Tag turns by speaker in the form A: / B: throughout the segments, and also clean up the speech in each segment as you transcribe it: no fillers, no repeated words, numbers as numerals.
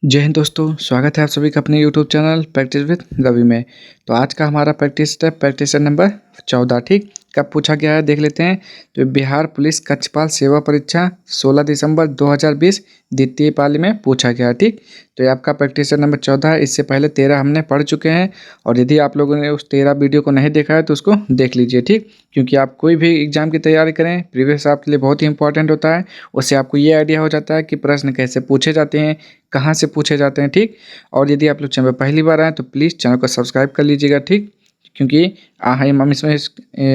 A: जय हिंद दोस्तों, स्वागत है आप सभी का अपने YouTube channel practice with Ravi में। तो आज का हमारा प्रैक्टिस नंबर 14 ठीक कब पूछा गया है देख लेते हैं। तो बिहार पुलिस कक्षपाल सेवा परीक्षा 16 दिसंबर 2020 द्वितीय पाली में पूछा गया है ठीक। तो ये आपका प्रैक्टिस नंबर 14 है। इससे पहले 13 हमने पढ़ चुके हैं और यदि आप लोगों ने उस 13 वीडियो को नहीं देखा है तो उसको देख लीजिए ठीक। क्योंकि आप कोई भी एग्जाम की तैयारी करें, प्रीवियस आपके लिए बहुत ही इंपॉर्टेंट होता है। उससे आपको ये आइडिया हो जाता है कि प्रश्न कैसे पूछे जाते हैं, कहाँ से पूछे जाते हैं ठीक। और यदि आप लोग चैनल पर पहली बार आए तो प्लीज़ चैनल को सब्सक्राइब कर लीजिएगा ठीक। क्योंकि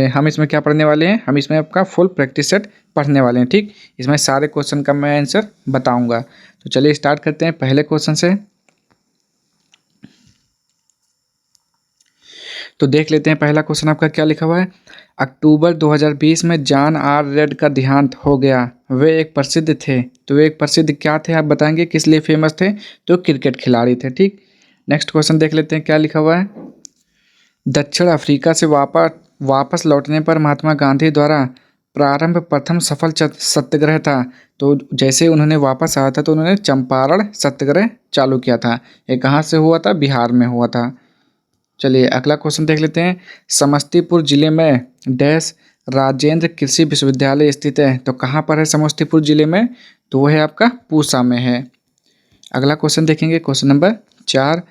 A: हम इसमें क्या पढ़ने वाले हैं, हम इसमें आपका फुल प्रैक्टिस सेट पढ़ने वाले हैं ठीक। इसमें सारे क्वेश्चन का मैं आंसर बताऊंगा। तो चलिए स्टार्ट करते हैं पहले क्वेश्चन से। तो देख लेते हैं पहला क्वेश्चन आपका क्या लिखा हुआ है। अक्टूबर 2020 में जॉन आर रेड का देहांत हो गया। वे एक प्रसिद्ध थे। तो वे एक प्रसिद्ध क्या थे आप बताएंगे, किस लिए फेमस थे? तो क्रिकेट खिलाड़ी थे ठीक। नेक्स्ट क्वेश्चन देख लेते हैं क्या लिखा हुआ है। दक्षिण अफ्रीका से वापस लौटने पर महात्मा गांधी द्वारा प्रारंभ प्रथम सफल सत्याग्रह था। तो जैसे उन्होंने वापस आया था तो उन्होंने चंपारण सत्याग्रह चालू किया था। ये कहाँ से हुआ था? बिहार में हुआ था। चलिए अगला क्वेश्चन देख लेते हैं। समस्तीपुर जिले में डैश राजेंद्र कृषि विश्वविद्यालय स्थित है। तो कहाँ पर है समस्तीपुर जिले में? तो वो है आपका पूसा में है। अगला क्वेश्चन देखेंगे, क्वेश्चन नंबर 4।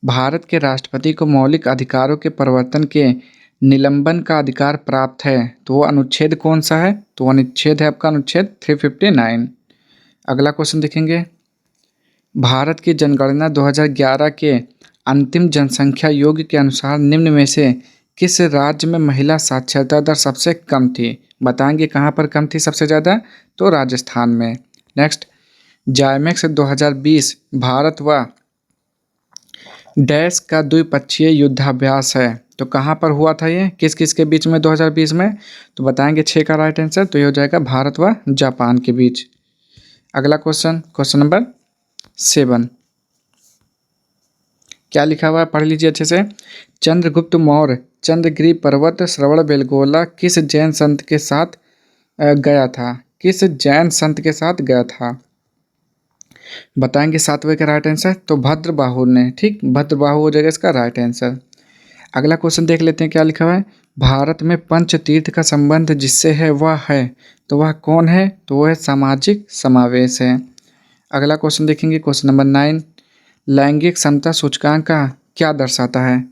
A: भारत के राष्ट्रपति को मौलिक अधिकारों के प्रवर्तन के निलंबन का अधिकार प्राप्त है। तो वो अनुच्छेद कौन सा है? तो वो अनुच्छेद है आपका अनुच्छेद 359। अगला क्वेश्चन देखेंगे। भारत की जनगणना 2011 के अंतिम जनसंख्या योग के अनुसार निम्न में से किस राज्य में महिला साक्षरता दर सबसे कम थी? बताएंगे कहाँ पर कम थी सबसे ज़्यादा? तो राजस्थान में। नेक्स्ट, जायमेक्स 2020 भारत व डैश का द्विपक्षीय युद्धाभ्यास है। तो कहाँ पर हुआ था ये, किस किस के बीच में 2020 में? तो बताएंगे 6 का राइट आंसर। तो ये हो जाएगा भारत व जापान के बीच। अगला क्वेश्चन, क्वेश्चन नंबर 7 क्या लिखा हुआ है पढ़ लीजिए अच्छे से। चंद्रगुप्त मौर्य चंद्रगिरी पर्वत श्रवण बेलगोला किस जैन संत के साथ गया था? किस जैन संत के साथ गया था? बताएंगे 7वें का राइट आंसर। तो भद्रबाहु ने ठीक, भद्रबाहु हो जाएगा इसका राइट आंसर। अगला क्वेश्चन देख लेते हैं क्या लिखा हुआ है। भारत में पंच तीर्थ का संबंध जिससे है वह है। तो वह कौन है? तो वह है सामाजिक समावेश है। अगला क्वेश्चन देखेंगे, क्वेश्चन नंबर 9। लैंगिक समता सूचकांक का क्या दर्शाता है?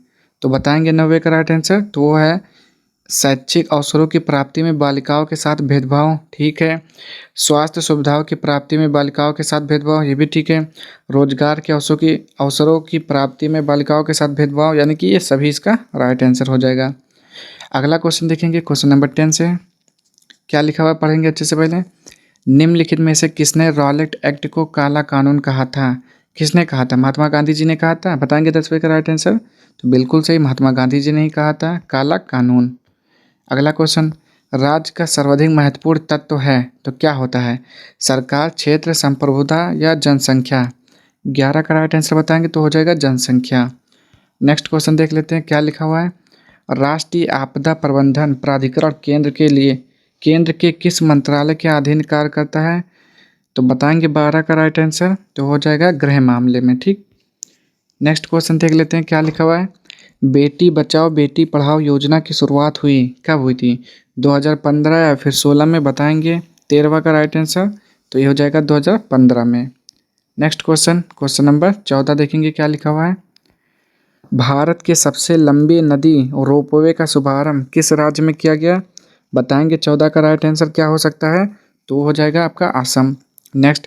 A: तो बताएंगे 90 का राइट आंसर। तो वो है शैक्षिक अवसरों की प्राप्ति में बालिकाओं के साथ भेदभाव, ठीक है। स्वास्थ्य सुविधाओं की प्राप्ति में बालिकाओं के साथ भेदभाव, ये भी ठीक है। रोजगार के अवसरों की प्राप्ति में बालिकाओं के साथ भेदभाव, यानी कि ये सभी इसका राइट आंसर हो जाएगा। अगला क्वेश्चन देखेंगे, क्वेश्चन नंबर 10 से क्या लिखा हुआ पढ़ेंगे अच्छे से पहले। निम्नलिखित में से किसने रॉलेट एक्ट को काला कानून कहा था? किसने कहा था? महात्मा गांधी जी ने कहा था। बताएंगे 10वें का राइट आंसर। तो बिल्कुल सही, महात्मा गांधी जी ने ही कहा था काला कानून। अगला क्वेश्चन, राज्य का सर्वाधिक महत्वपूर्ण तत्व है तो क्या होता है? सरकार, क्षेत्र, संप्रभुता या जनसंख्या? 11 का राइट आंसर बताएंगे तो हो जाएगा जनसंख्या। नेक्स्ट क्वेश्चन देख लेते हैं क्या लिखा हुआ है। राष्ट्रीय आपदा प्रबंधन प्राधिकरण केंद्र के किस मंत्रालय के अधीन कार्य करता है? तो बताएंगे 12 का राइट आंसर। तो हो जाएगा गृह मामले में ठीक। नेक्स्ट क्वेश्चन देख लेते हैं क्या लिखा हुआ है। बेटी बचाओ बेटी पढ़ाओ योजना की शुरुआत हुई कब हुई थी? 2015 या फिर 16 में? बताएंगे 13वां का राइट आंसर। तो ये हो जाएगा 2015 में। नेक्स्ट क्वेश्चन, क्वेश्चन नंबर 14 देखेंगे क्या लिखा हुआ है। भारत की सबसे लंबी नदी रोपवे का शुभारंभ किस राज्य में किया गया? बताएंगे 14 का राइट आंसर क्या हो सकता है? तो हो जाएगा आपका असम। नेक्स्ट,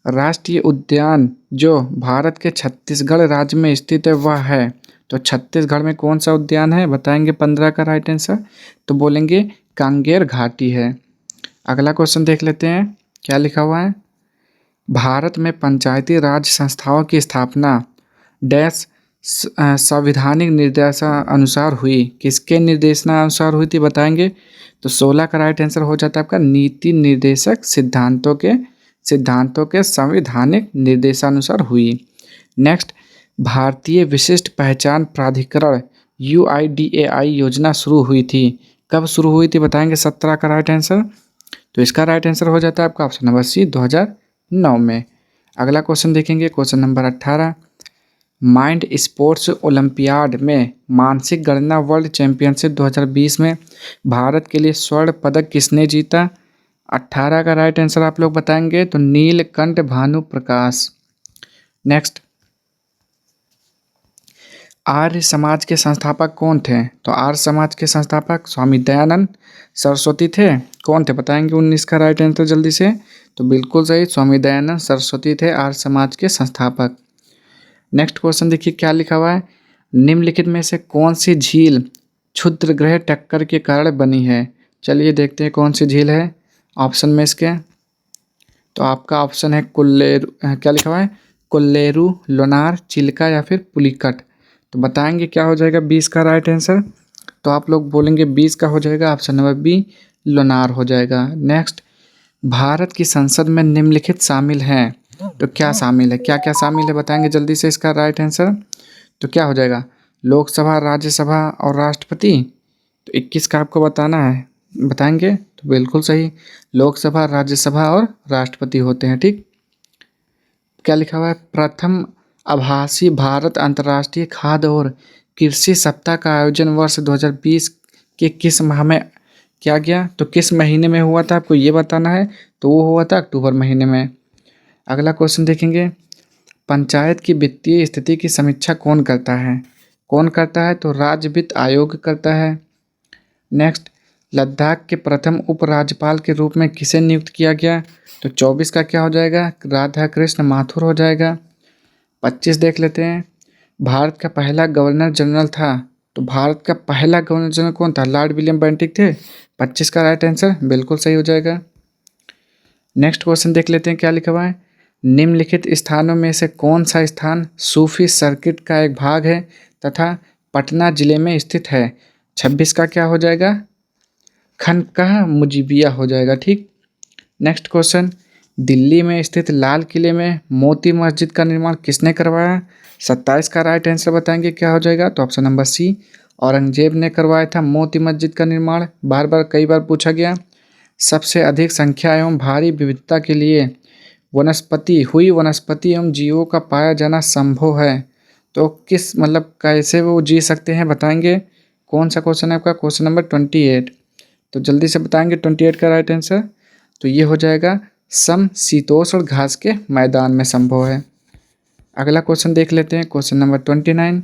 A: राष्ट्रीय उद्यान जो भारत के छत्तीसगढ़ राज्य में स्थित है वह है। तो छत्तीसगढ़ में कौन सा उद्यान है? बताएंगे 15 का राइट आंसर। तो बोलेंगे कांगेर घाटी है। अगला क्वेश्चन देख लेते हैं क्या लिखा हुआ है। भारत में पंचायती राज संस्थाओं की स्थापना डैश संवैधानिक निर्देशानुसार हुई। किसके निर्देशानुसार हुई थी? बताएंगे। तो 16 का राइट आंसर हो जाता है आपका नीति निर्देशक सिद्धांतों के संवैधानिक निर्देशानुसार हुई। नेक्स्ट, भारतीय विशिष्ट पहचान प्राधिकरण UIDAI योजना शुरू हुई थी कब शुरू हुई थी? बताएंगे 17 का राइट आंसर। तो इसका राइट आंसर हो जाता है आपका ऑप्शन नंबर सी 2009 में। अगला क्वेश्चन देखेंगे, question number 18। Mind sports olympiad में मानसिक गणना वर्ल्ड चैंपियनशिप 2020 में भारत के लिए स्वर्ण पदक किसने जीता? 18 का राइट आंसर आप लोग बताएंगे तो नीलकंठ भानु प्रकाश। नेक्स्ट, आर्य समाज के संस्थापक कौन थे? तो आर्य समाज के संस्थापक स्वामी दयानंद सरस्वती थे। कौन थे बताएंगे 19 का राइट आंसर जल्दी से? तो बिल्कुल सही, स्वामी दयानंद सरस्वती थे आर्य समाज के संस्थापक। नेक्स्ट क्वेश्चन देखिए क्या लिखा हुआ है, निम्नलिखित में से कौन सी झील क्षुद्रग्रह टक्कर के कारण बनी है? चलिए देखते हैं कौन सी झील है ऑप्शन में इसके। तो आपका ऑप्शन है कुल्लेरू, क्या लिखा हुआ है, कुल्लेरू, लोनार, चिल्का या फिर पुलिकट। तो बताएंगे क्या हो जाएगा 20 का राइट आंसर? तो आप लोग बोलेंगे 20 का हो जाएगा ऑप्शन नंबर बी, लोनार हो जाएगा। नेक्स्ट, भारत की संसद में निम्नलिखित शामिल हैं। तो क्या शामिल है, क्या क्या शामिल है बताएंगे जल्दी से इसका राइट आंसर? तो क्या हो जाएगा, लोकसभा, राज्यसभा और राष्ट्रपति। तो 21 का आपको बताना है, बताएंगे तो बिल्कुल सही, लोकसभा, राज्यसभा और राष्ट्रपति होते हैं। ठीक, क्या लिखा हुआ है, प्रथम आभासी भारत अंतर्राष्ट्रीय खाद्य और कृषि सप्ताह का आयोजन वर्ष 2020 के किस माह में किया गया? तो किस महीने में हुआ था आपको ये बताना है। तो वो हुआ था अक्टूबर महीने में। अगला क्वेश्चन देखेंगे, पंचायत की वित्तीय स्थिति की समीक्षा कौन करता है? कौन करता है? तो राज्य वित्त आयोग करता है। नेक्स्ट, लद्दाख के प्रथम उपराज्यपाल के रूप में किसे नियुक्त किया गया? तो 24 का क्या हो जाएगा, राधा कृष्ण माथुर हो जाएगा। 25 देख लेते हैं, भारत का पहला गवर्नर जनरल था। तो भारत का पहला गवर्नर जनरल कौन था? लॉर्ड विलियम बेंटिक थे। 25 का राइट आंसर बिल्कुल सही हो जाएगा। नेक्स्ट क्वेश्चन देख लेते हैं क्या लिखा हुआ है, निम्नलिखित स्थानों में से कौन सा स्थान सूफी सर्किट का एक भाग है तथा पटना जिले में स्थित है? 26 का क्या हो जाएगा, खनकाह मुजीबिया हो जाएगा। ठीक, नेक्स्ट क्वेश्चन, दिल्ली में स्थित लाल किले में मोती मस्जिद का निर्माण किसने करवाया? 27 का राइट आंसर बताएंगे क्या हो जाएगा? तो ऑप्शन नंबर सी, औरंगजेब ने करवाया था मोती मस्जिद का निर्माण। बार बार कई बार पूछा गया। सबसे अधिक संख्या एवं भारी विविधता के लिए वनस्पति एवं जीवों का पाया जाना संभव है। तो किस मतलब कैसे वो जी सकते हैं बताएंगे? कौन सा क्वेश्चन है आपका? Question number 28। तो जल्दी से बताएंगे 28 का राइट आंसर? तो ये हो जाएगा समशीतोष्ण घास के मैदान में संभव है। अगला क्वेश्चन देख लेते हैं, क्वेश्चन नंबर 29।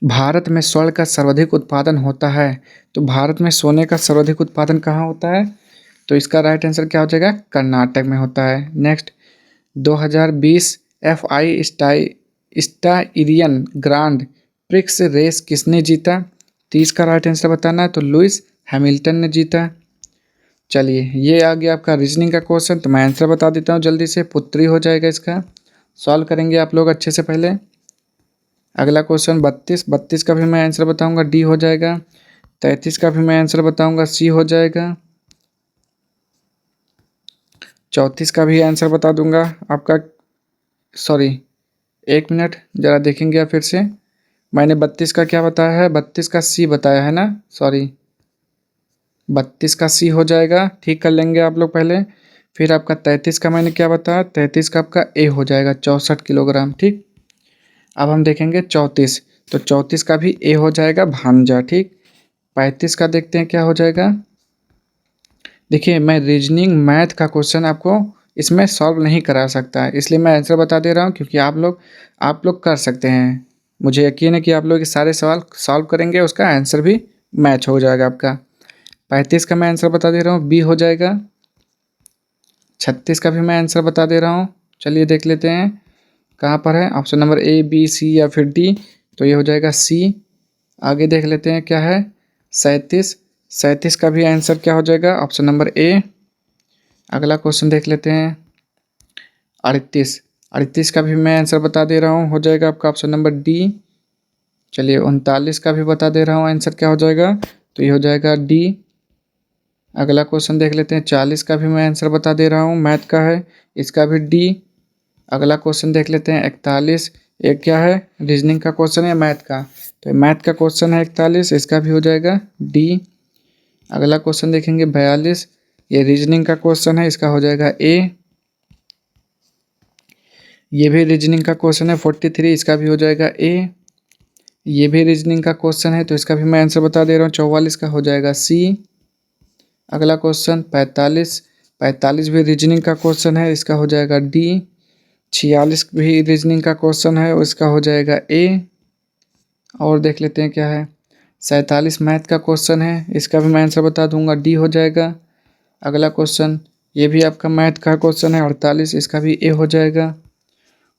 A: भारत में स्वर्ण का सर्वाधिक उत्पादन होता है। तो भारत में सोने का सर्वाधिक उत्पादन कहाँ होता है? तो इसका राइट आंसर क्या हो जाएगा, कर्नाटक में होता है। Next, 2020 FI Styrian grand prix race किसने जीता? 30 का राइट आंसर बताना है। तो लुइस हैमिल्टन ने जीता। चलिए ये आ गया आपका रीजनिंग का क्वेश्चन। तो मैं आंसर बता देता हूँ जल्दी से, पुत्री हो जाएगा इसका। सॉल्व करेंगे आप लोग अच्छे से पहले। अगला क्वेश्चन 32 का भी मैं आंसर बताऊंगा, डी हो जाएगा। 33 का भी मैं आंसर बताऊंगा, सी हो जाएगा। 34 का भी आंसर बता दूंगा आपका, सॉरी 1 मिनट ज़रा देखेंगे आप फिर से। मैंने 32 का क्या बताया है, 32 का सी बताया है ना, सॉरी 32 का सी हो जाएगा। ठीक कर लेंगे आप लोग पहले। फिर आपका 33 का मैंने क्या बताया, 33 का आपका ए हो जाएगा 64 किलोग्राम। ठीक, अब हम देखेंगे 34। तो 34 का भी ए हो जाएगा भांजा। ठीक, 35 का देखते हैं क्या हो जाएगा। देखिए मैं रीजनिंग मैथ का क्वेश्चन आपको इसमें सॉल्व नहीं करा सकता है, इसलिए मैं आंसर बता दे रहा हूँ, क्योंकि आप लोग कर सकते हैं। मुझे यकीन है कि आप लोग ये सारे सवाल सॉल्व करेंगे, उसका आंसर भी मैच हो जाएगा आपका। 35 का मैं आंसर बता दे रहा हूँ, बी हो जाएगा। 36 का भी मैं आंसर बता दे रहा हूँ। चलिए देख लेते हैं कहाँ पर है, ऑप्शन नंबर ए, बी, सी या फिर डी। तो ये हो जाएगा सी। आगे देख लेते हैं क्या है, 37 का भी आंसर क्या हो जाएगा, ऑप्शन नंबर ए। अगला क्वेश्चन देख लेते हैं 38 का भी मैं आंसर बता दे रहा हूँ, हो जाएगा आपका ऑप्शन नंबर डी। चलिए 39 का भी बता दे रहा हूँ, आंसर क्या हो जाएगा, तो ये हो जाएगा डी। अगला क्वेश्चन देख लेते हैं 40 का भी मैं आंसर बता दे रहा हूँ, मैथ का है, इसका भी डी। अगला क्वेश्चन देख लेते हैं 41, एक क्या है, रीजनिंग का क्वेश्चन है मैथ का, तो मैथ का क्वेश्चन है 41, इसका भी हो जाएगा डी। अगला क्वेश्चन देखेंगे 42, ये रीजनिंग का क्वेश्चन है, इसका हो जाएगा ए। ये भी रीजनिंग का क्वेश्चन है 43, इसका भी हो जाएगा ए। ये भी रीजनिंग का क्वेश्चन है तो इसका भी मैं आंसर बता दे रहा हूँ, 44 का हो जाएगा सी। अगला क्वेश्चन 45, 45 भी रीजनिंग का क्वेश्चन है, इसका हो जाएगा डी। 46 भी रीजनिंग का क्वेश्चन है, इसका हो जाएगा ए। और देख लेते हैं क्या है। 47 मैथ का क्वेश्चन है, इसका भी मैं आंसर बता दूंगा, डी हो जाएगा। अगला क्वेश्चन ये भी आपका मैथ का क्वेश्चन है 48, इसका भी ए हो जाएगा।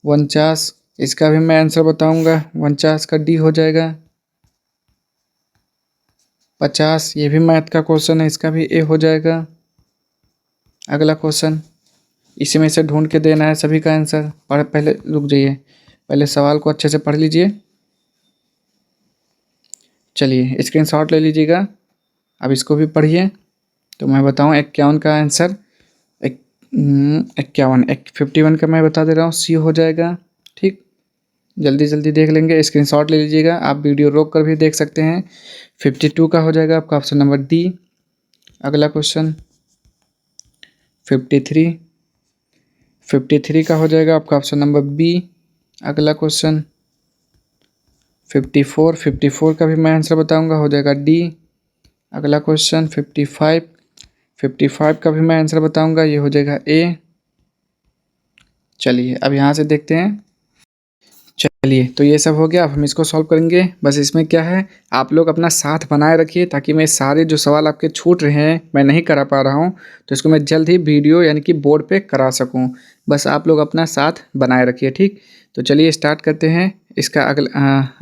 A: 49 इसका भी मैं आंसर बताऊंगा, 49 का डी हो जाएगा। 50 ये भी मैथ का क्वेश्चन है, इसका भी ए हो जाएगा। अगला क्वेश्चन इसी में से ढूंढ के देना है सभी का आंसर। पहले रुक जाइए, पहले सवाल को अच्छे से पढ़ लीजिए। चलिए स्क्रीनशॉट ले लीजिएगा, अब इसको भी पढ़िए तो मैं बताऊं। 51 का आंसर 51, 51 का मैं बता दे रहा हूँ, सी हो जाएगा। ठीक, जल्दी जल्दी देख लेंगे, स्क्रीनशॉट ले लीजिएगा, आप वीडियो रोक कर भी देख सकते हैं। 52 का हो जाएगा आपका ऑप्शन नंबर डी। अगला क्वेश्चन 53, 53 का हो जाएगा आपका ऑप्शन नंबर बी। अगला क्वेश्चन 54, 54 का भी मैं आंसर बताऊंगा, हो जाएगा डी। अगला क्वेश्चन 55, 55 का भी मैं आंसर बताऊंगा, ये हो जाएगा ए। चलिए अब यहाँ से देखते हैं। चलिए तो ये सब हो गया, अब हम इसको सॉल्व करेंगे। बस इसमें क्या है, आप लोग अपना साथ बनाए रखिए ताकि मैं सारे जो सवाल आपके छूट रहे हैं, मैं नहीं करा पा रहा हूँ, तो इसको मैं जल्द ही वीडियो यानी कि बोर्ड पे करा सकूँ। बस आप लोग अपना साथ बनाए रखिए, ठीक। तो चलिए स्टार्ट करते हैं इसका।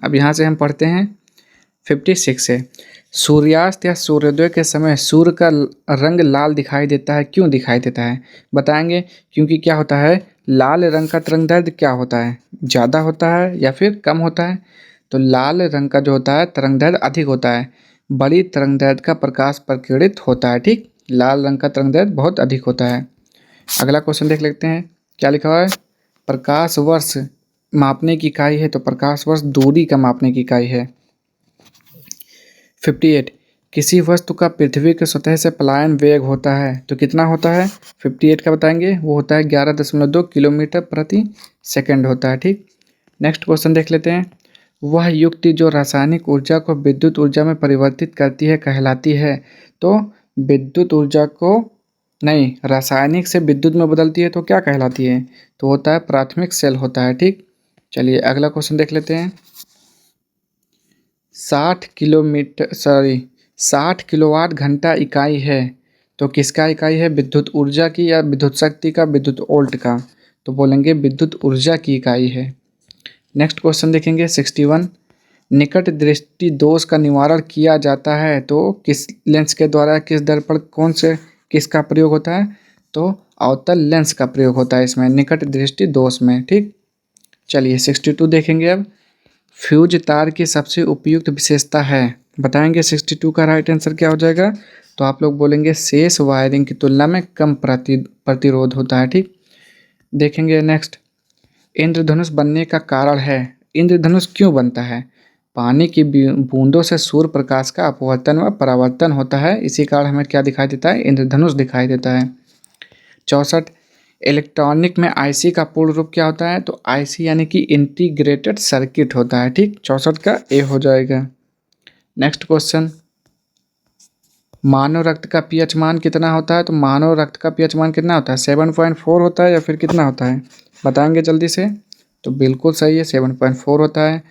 A: अब यहाँ से हम पढ़ते हैं 56 से। सूर्यास्त या सूर्योदय के समय सूर्य का रंग लाल दिखाई देता है, क्यों दिखाई देता है बताएंगे। क्योंकि क्या होता है, लाल रंग का तरंग दैर्ध्य क्या होता है, ज़्यादा होता है या फिर कम होता है। तो लाल रंग का जो होता है तरंग दैर्ध्य अधिक होता है, बड़ी तरंग दैर्ध्य का प्रकाश प्रकीर्णित होता है। ठीक, लाल रंग का तरंग दैर्ध्य बहुत अधिक होता है। अगला क्वेश्चन देख लेते हैं क्या लिखा हुआ है। प्रकाश वर्ष मापने की इकाई है, तो प्रकाश वर्ष दूरी का मापने की इकाई है। 58, किसी वस्तु का पृथ्वी के सतह से पलायन वेग होता है, तो कितना होता है 58 का बताएंगे, वो होता है 11.2 किलोमीटर प्रति सेकंड होता है। ठीक, नेक्स्ट क्वेश्चन देख लेते हैं। वह युक्ति जो रासायनिक ऊर्जा को विद्युत ऊर्जा में परिवर्तित करती है कहलाती है, तो विद्युत ऊर्जा को नहीं, रासायनिक से विद्युत में बदलती है तो क्या कहलाती है, तो होता है प्राथमिक सेल होता है। ठीक, चलिए अगला क्वेश्चन देख लेते हैं। 60 किलोवाट घंटा इकाई है, तो किसका इकाई है, विद्युत ऊर्जा की या विद्युत शक्ति का, विद्युत वोल्ट का, तो बोलेंगे विद्युत ऊर्जा की इकाई है। नेक्स्ट क्वेश्चन देखेंगे 61, निकट दृष्टि दोष का निवारण किया जाता है, तो किस लेंस के द्वारा, किस दर्पण, कौन से, किसका प्रयोग होता है, तो अवतल लेंस का प्रयोग होता है इसमें निकट दृष्टि दोष में। ठीक, चलिए 62 देखेंगे अब। फ्यूज तार की सबसे उपयुक्त विशेषता है बताएंगे। 62 का राइट आंसर क्या हो जाएगा, तो आप लोग बोलेंगे शेष वायरिंग की तुलना में कम प्रतिरोध होता है। ठीक, देखेंगे नेक्स्ट। इंद्रधनुष बनने का कारण है, इंद्रधनुष क्यों बनता है, पानी की बूंदों से सूर्य प्रकाश का अपवर्तन व परावर्तन होता है, इसी कारण हमें क्या दिखाई देता है, इंद्रधनुष दिखाई देता है। 64, इलेक्ट्रॉनिक में आईसी का पूर्ण रूप क्या होता है, तो आईसी यानी कि इंटीग्रेटेड सर्किट होता है। ठीक, 64 का ए हो जाएगा। नेक्स्ट क्वेश्चन, मानव रक्त का पीएच मान कितना होता है, तो मानव रक्त का पीएच मान कितना होता है, 7.4 होता है या फिर कितना होता है बताएंगे जल्दी से, तो बिल्कुल सही है 7.4 होता है।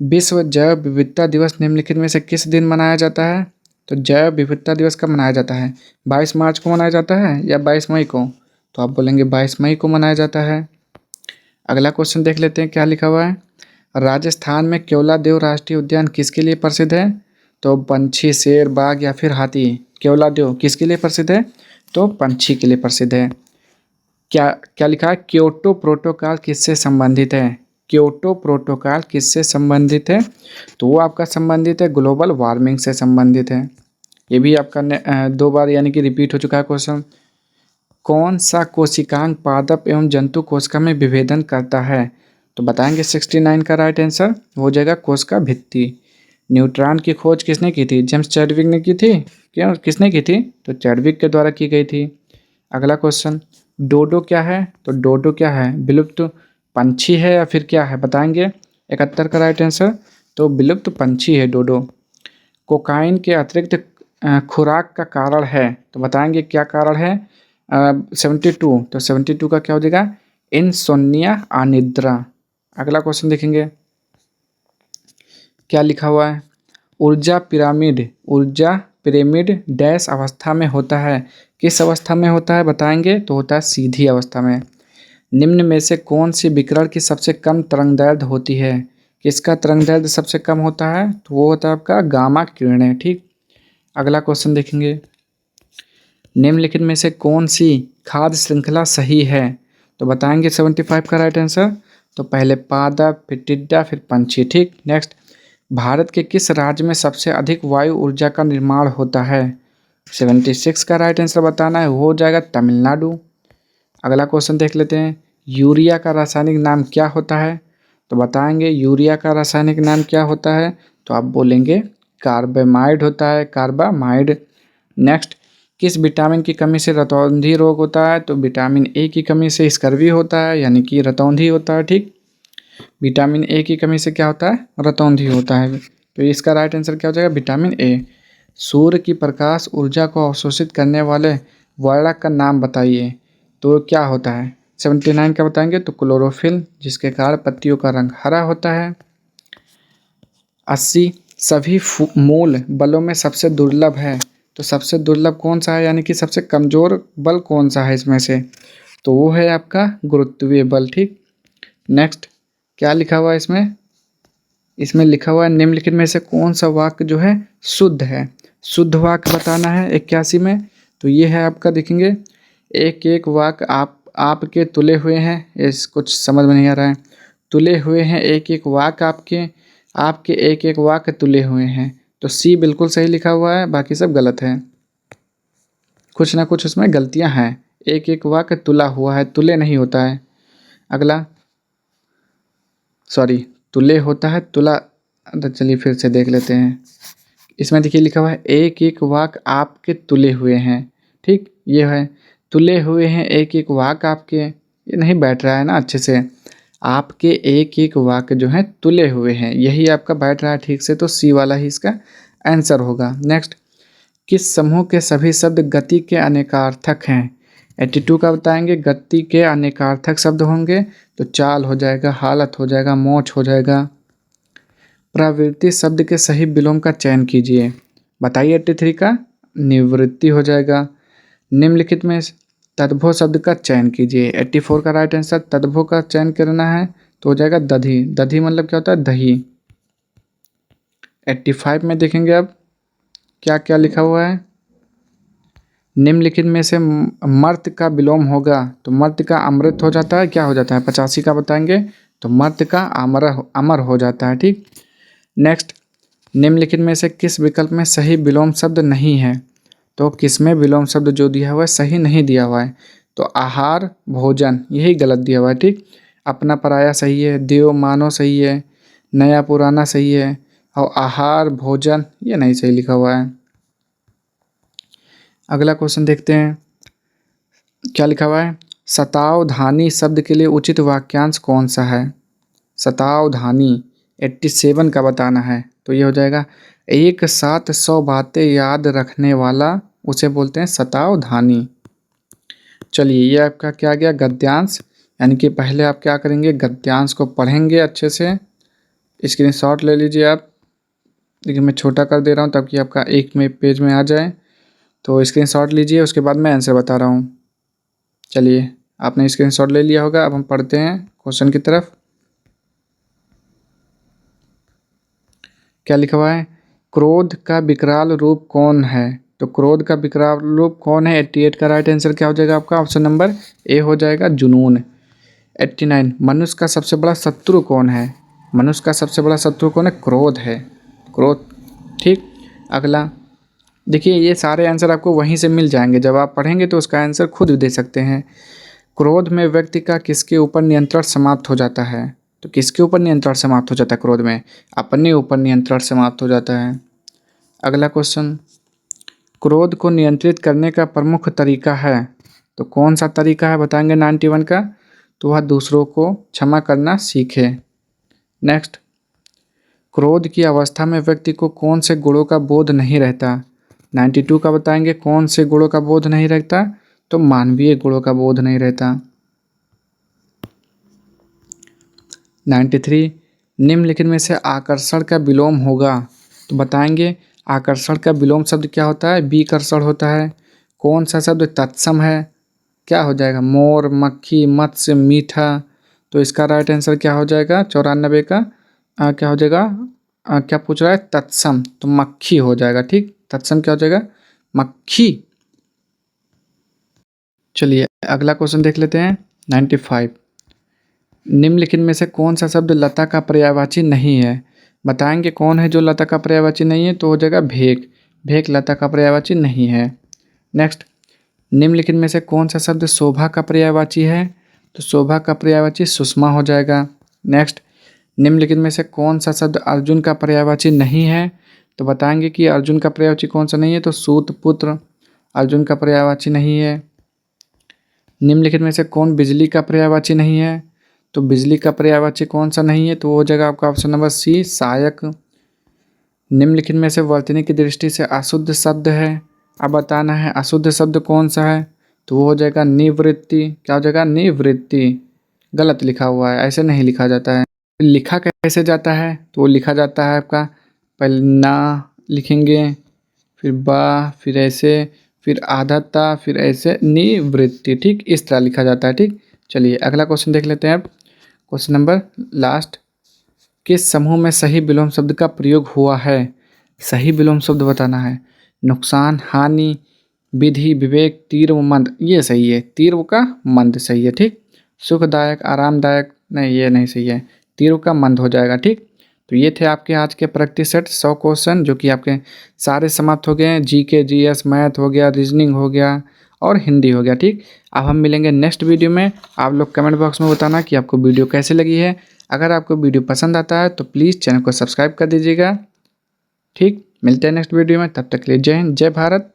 A: विश्व जैव विविधता दिवस निम्नलिखित में से किस दिन मनाया जाता है, तो जैव विविधता दिवस कब मनाया जाता है, 22 मार्च को मनाया जाता है या 22 मई को, तो आप बोलेंगे 22 मई को मनाया जाता है। अगला क्वेश्चन देख लेते हैं क्या लिखा हुआ है। राजस्थान में केवलादेव राष्ट्रीय उद्यान किसके लिए प्रसिद्ध है, तो पंछी, शेर, बाघ या फिर हाथी। केवलादेव किसके लिए प्रसिद्ध है, तो पंछी के लिए प्रसिद्ध है। क्या क्या लिखा है, क्योटो प्रोटोकॉल किससे संबंधित है, क्योटो प्रोटोकॉल किससे संबंधित है, तो वो आपका संबंधित है ग्लोबल वार्मिंग से संबंधित है। ये भी आपका 2 बार यानी कि रिपीट हो चुका है क्वेश्चन। कौन सा कोशिकांग पादप एवं जंतु कोशिका में विभेदन करता है, तो बताएंगे 69 का राइट आंसर हो जाएगा कोशिका भित्ति। न्यूट्रॉन की खोज किसने की थी, जेम्स चैडविक ने की थी, क्यों किसने की थी, तो चैडविक के द्वारा की गई थी। अगला क्वेश्चन, डोडो क्या है, तो डोडो क्या है, विलुप्त पंछी है या फिर क्या है बताएंगे। 71 का राइट आंसर तो विलुप्त पंछी है डोडो। कोकाइन के अतिरिक्त खुराक का कारण है तो बताएंगे क्या कारण है। 72 तो 72 का क्या हो जाएगा, इंसोम्निया अनिद्रा। अगला क्वेश्चन देखेंगे क्या लिखा हुआ है। ऊर्जा पिरामिड डैश अवस्था में होता है, किस अवस्था में होता है बताएंगे तो होता है सीधी अवस्था में। निम्न में से कौन सी विकिरण की सबसे कम तरंगदैर्घ्य होती है, किसका तरंगदैर्घ्य सबसे कम होता है तो वो होता है आपका गामा किरणें। ठीक, अगला क्वेश्चन देखेंगे निम्नलिखित में से कौन सी खाद्य श्रृंखला सही है तो बताएंगे 75 का राइट आंसर तो पहले पादप फिर टिड्डा फिर पंछी। ठीक, नेक्स्ट भारत के किस राज्य में सबसे अधिक वायु ऊर्जा का निर्माण होता है। 76 का राइट आंसर बताना है, वो हो जाएगा तमिलनाडु। अगला क्वेश्चन देख लेते हैं यूरिया का रासायनिक नाम क्या होता है तो बताएंगे यूरिया का रासायनिक नाम क्या होता है तो आप बोलेंगे कार्बामाइड होता है, कार्बामाइड। नेक्स्ट किस विटामिन की कमी से रतौंधी रोग होता है तो विटामिन ए की कमी से स्कर्वी होता है यानी कि रतौंधी होता है। ठीक, विटामिन ए की कमी से क्या होता है, रतौंधी होता है। तो इसका राइट आंसर क्या हो जाएगा, विटामिन ए। सूर्य की प्रकाश ऊर्जा को अवशोषित करने वाले वर्णक का नाम बताइए तो क्या होता है। 79 का बताएंगे तो क्लोरोफिल, जिसके कारण पत्तियों का रंग हरा होता है। 80 सभी मूल बलों में सबसे दुर्लभ है तो सबसे दुर्लभ कौन सा है यानी कि सबसे कमजोर बल कौन सा है इसमें से तो वो है आपका गुरुत्वीय बल। ठीक, नेक्स्ट क्या लिखा हुआ है इसमें, इसमें लिखा हुआ है निम्नलिखित में से कौन सा वाक्य जो है शुद्ध है, शुद्ध वाक्य बताना है 81 में। तो ये है आपका देखेंगे एक एक वाक्य आपके तुले हुए हैं, इस कुछ समझ में नहीं आ रहा है। तुले हुए हैं एक एक वाक्य आपके, आपके एक एक वाक्य तुले हुए हैं तो सी बिल्कुल सही लिखा हुआ है, बाकी सब गलत है। कुछ ना कुछ उसमें गलतियां हैं, एक एक वाक्य तुला हुआ है, तुले नहीं होता है। अगला सॉरी तुले होता है तुला। तो चलिए फिर से देख लेते हैं। इसमें देखिए लिखा हुआ है एक एक वाक्य आपके तुले हुए हैं। ठीक, ये है तुले हुए हैं एक एक वाक्य आपके, ये नहीं बैठ रहा है ना अच्छे से। आपके एक एक वाक्य जो है तुले हुए हैं, यही आपका बैठ रहा है ठीक से, तो सी वाला ही इसका आंसर होगा। नेक्स्ट किस समूह के सभी शब्द गति के अनेकार्थक हैं। 82 का बताएंगे गति के अनेकार्थक शब्द होंगे तो चाल हो जाएगा, हालत हो जाएगा, मोच हो जाएगा। प्रवृत्ति शब्द के सही विलोम का चयन कीजिए बताइए। 83 का निवृत्ति हो जाएगा। निम्नलिखित में तद्भव शब्द का चयन कीजिए। 84 का राइट आंसर तद्भव का चयन करना है तो हो जाएगा दधी। दधी मतलब क्या होता है, दही। 85 में देखेंगे अब क्या क्या लिखा हुआ है। निम्नलिखित में से मर्त का विलोम होगा तो मर्त का अमृत हो जाता है, क्या हो जाता है। 85 का बताएंगे तो मर्त का अमर हो जाता है। ठीक, नेक्स्ट निम्नलिखित में से किस विकल्प में सही विलोम शब्द नहीं है तो किसमें विलोम शब्द जो दिया हुआ है सही नहीं दिया हुआ है तो आहार भोजन यही गलत दिया हुआ है। ठीक, अपना पराया सही है, देव मानो सही है, नया पुराना सही है और आहार भोजन ये नहीं सही लिखा हुआ है। अगला क्वेश्चन देखते हैं क्या लिखा हुआ है। शतावधानी शब्द के लिए उचित वाक्यांश कौन सा है। शतावधानी 87 का बताना है तो ये हो जाएगा एक साथ 100 बातें याद रखने वाला उसे बोलते हैं शतावधानी। चलिए ये आपका क्या गया गद्यांश, यानी कि पहले आप क्या करेंगे गद्यांश को पढ़ेंगे अच्छे से। स्क्रीनशॉट ले लीजिए आप, देखिए मैं छोटा कर दे रहा हूँ ताकि आपका एक में पेज में आ जाए। तो स्क्रीनशॉट लीजिए, उसके बाद मैं आंसर बता रहा हूँ। चलिए आपने स्क्रीनशॉट ले लिया होगा, अब हम पढ़ते हैं क्वेश्चन की तरफ। क्या लिखा हुआ है, क्रोध का विकराल रूप कौन है तो क्रोध का विकराल रूप कौन है। 88 का राइट आंसर क्या हो जाएगा आपका, ऑप्शन नंबर ए हो जाएगा जुनून। 89 मनुष्य का सबसे बड़ा शत्रु कौन है। मनुष्य का सबसे बड़ा शत्रु कौन है, क्रोध है, क्रोध। ठीक, अगला देखिए ये सारे आंसर आपको वहीं से मिल जाएंगे, जब आप पढ़ेंगे तो उसका आंसर खुद दे सकते हैं। क्रोध में व्यक्ति का किसके ऊपर नियंत्रण समाप्त हो जाता है तो किसके ऊपर नियंत्रण समाप्त हो जाता है क्रोध में, अपने ऊपर नियंत्रण समाप्त हो जाता है। अगला क्वेश्चन, क्रोध को नियंत्रित करने का प्रमुख तरीका है तो कौन सा तरीका है बताएंगे 91 का तो वह दूसरों को क्षमा करना सीखे। नेक्स्ट, क्रोध की अवस्था में व्यक्ति को कौन से गुणों का बोध नहीं रहता? 92 का बताएंगे कौन से गुणों का बोध नहीं रहता? तो मानवीय गुणों का बोध नहीं रहता। 93, निम्नलिखित में से आकर्षण का विलोम होगा? तो बताएंगे आकर्षण का विलोम शब्द क्या होता है? विकर्षण होता है। कौन सा शब्द तत्सम है? क्या हो जाएगा? मोर, मक्खी, मत्स्य, मीठा। तो इसका राइट आंसर क्या हो जाएगा? 94 का क्या हो जाएगा? क्या पूछ रहा है? तत्सम, तो मक्खी हो जाएगा। ठीक, तत्सम क्या हो जाएगा? मक्खी। चलिए अगला क्वेश्चन देख लेते हैं। 95, निम्नलिखित में से कौन सा शब्द लता का पर्यायवाची नहीं है? बताएंगे कौन है जो लता का पर्यायवाची नहीं है? तो हो जाएगा भेक। भेक लता का पर्यायवाची नहीं है। नेक्स्ट, निम्नलिखित में से कौन सा शब्द शोभा का पर्यायवाची है? तो शोभा का पर्यायवाची सुषमा हो जाएगा। नेक्स्ट, निम्नलिखित में से कौन सा शब्द अर्जुन का पर्यायवाची नहीं है? तो बताएंगे कि अर्जुन का पर्यायवाची कौन सा नहीं है? तो सूत पुत्र अर्जुन का पर्यायवाची नहीं है। निम्नलिखित में से कौन बिजली का पर्यायवाची नहीं है? तो बिजली का पर्यायवाची कौन सा नहीं है? तो वो हो जाएगा आपका ऑप्शन नंबर सी, सहायक। निम्नलिखित में से वर्तनी की दृष्टि से अशुद्ध शब्द है, अब बताना है अशुद्ध शब्द कौन सा है? तो वो हो जाएगा निवृत्ति। क्या हो जाएगा? निवृत्ति। गलत लिखा हुआ है, ऐसे नहीं लिखा जाता है। लिखा कैसे जाता है? तो वो लिखा जाता है आपका पहले ना लिखेंगे, फिर बा, फिर ऐसे, फिर आधाता, फिर ऐसे निवृत्ति। ठीक, इस तरह लिखा जाता है। ठीक, चलिए अगला क्वेश्चन देख लेते हैं अब। क्वेश्चन नंबर लास्ट, किस समूह में सही विलोम शब्द का प्रयोग हुआ है? सही विलोम शब्द बताना है। नुकसान, हानि, विधि, विवेक, तीव्र, मंद। ये सही है, तीव्र का मंद सही है। ठीक, सुखदायक, आरामदायक, नहीं ये नहीं सही है, तीव्र का मंद हो जाएगा। ठीक, तो ये थे आपके आज के प्रैक्टिस सेट 100 क्वेश्चन जो कि आपके सारे समाप्त हो गए हैं। जीके, जीएस, मैथ हो गया, रीजनिंग हो गया और हिंदी हो गया। ठीक, अब हम मिलेंगे नेक्स्ट वीडियो में। आप लोग कमेंट बॉक्स में बताना कि आपको वीडियो कैसे लगी है। अगर आपको वीडियो पसंद आता है तो प्लीज़ चैनल को सब्सक्राइब कर दीजिएगा। ठीक, मिलते हैं नेक्स्ट वीडियो में, तब तक के लिए जय हिंद, जय भारत।